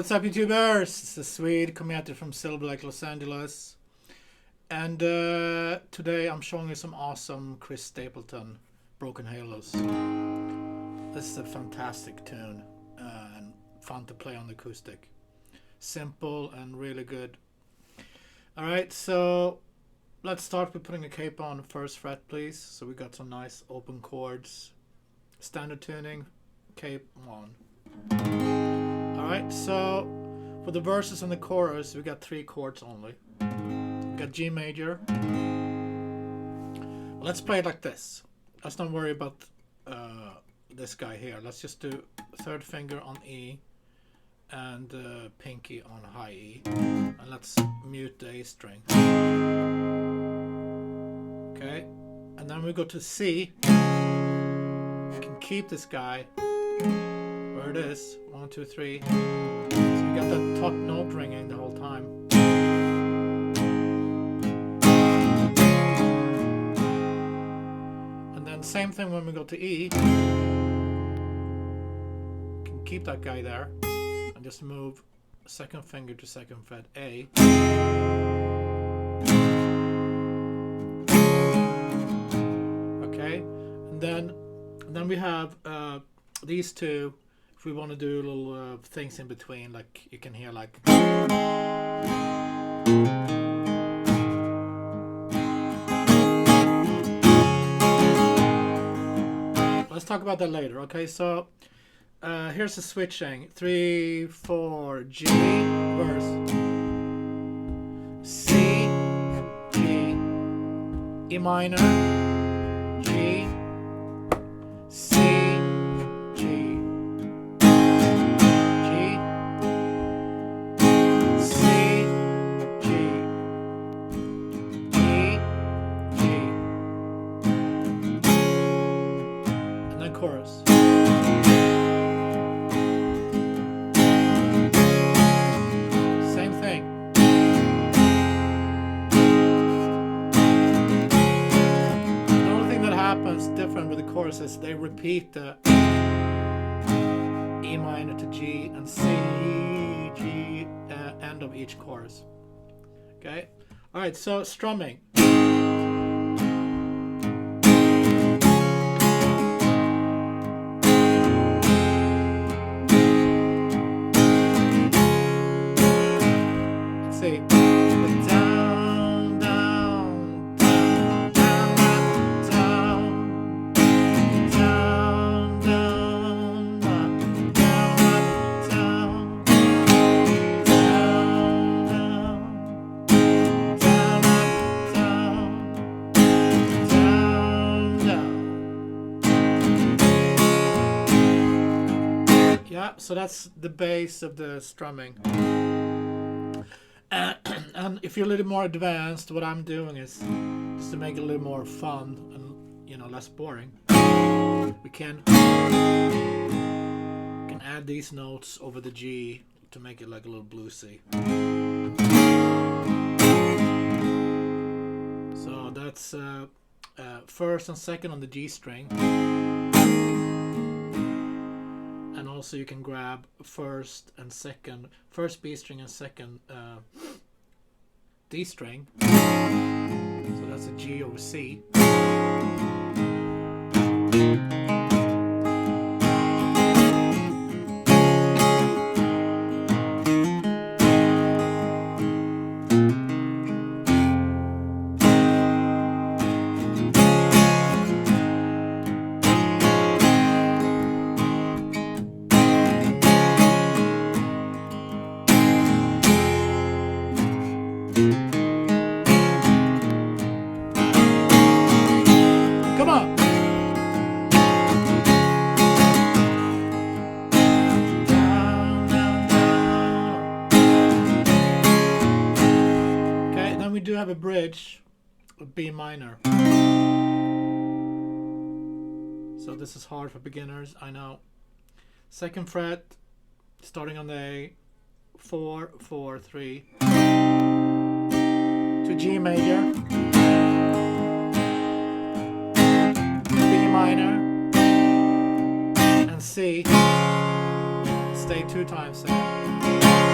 What's up, YouTubers? This is Swede coming at you from Silver Lake, Los Angeles. And today I'm showing you some awesome Chris Stapleton Broken Halos. This is a fantastic tune and fun to play on the acoustic. Simple and really good. Alright, so let's start with putting a cape on the first fret, please. So we got some nice open chords. Standard tuning, cape on. Alright, so for the verses and the chorus, we got 3 chords only. We got G major. Let's play it like this. Let's not worry about this guy here. Let's just do 3rd finger on E and pinky on high E. And let's mute the A string. Okay, and then we go to C. We can keep this guy where it is. 1, 2, 3. So you got that top note ringing the whole time. And then same thing when we go to E. You can keep that guy there and just move 2nd finger to 2nd fret A. Okay, and then we have these two. If we want to do little things in between, like you can hear like. Let's talk about that later. Okay, so here's the switching: 3, 4, G, verse, C, G, E minor, G, C, G, G, C, G, E, G, and then chorus. Same thing. The only thing that happens different with the chorus is they repeat the E minor to G and C, G, end of each chorus. Okay? Alright, so strumming. Let's see. Down, down, down, down, down, down, down, down, yeah, so that's the base of the strumming. And if you're a little more advanced, what I'm doing is just to make it a little more fun and, you know, less boring. We can add these notes over the G to make it like a little bluesy. So that's 1st and 2nd on the G string. And also you can grab 1st and 2nd, 1st B string and 2nd D string. So that's a G over C. Come on. Down, down, down. Okay, then we do have a bridge of B minor. So this is hard for beginners, I know. 2nd fret, starting on the A, 4, 4, 3, to G major, B minor, and C. Stay 2 times there.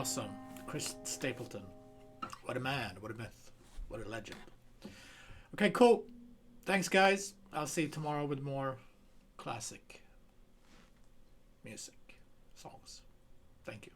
awesome. Chris Stapleton. What a man, what a myth, what a legend. Okay, cool. Thanks, guys. I'll see you tomorrow with more classic music songs. Thank you.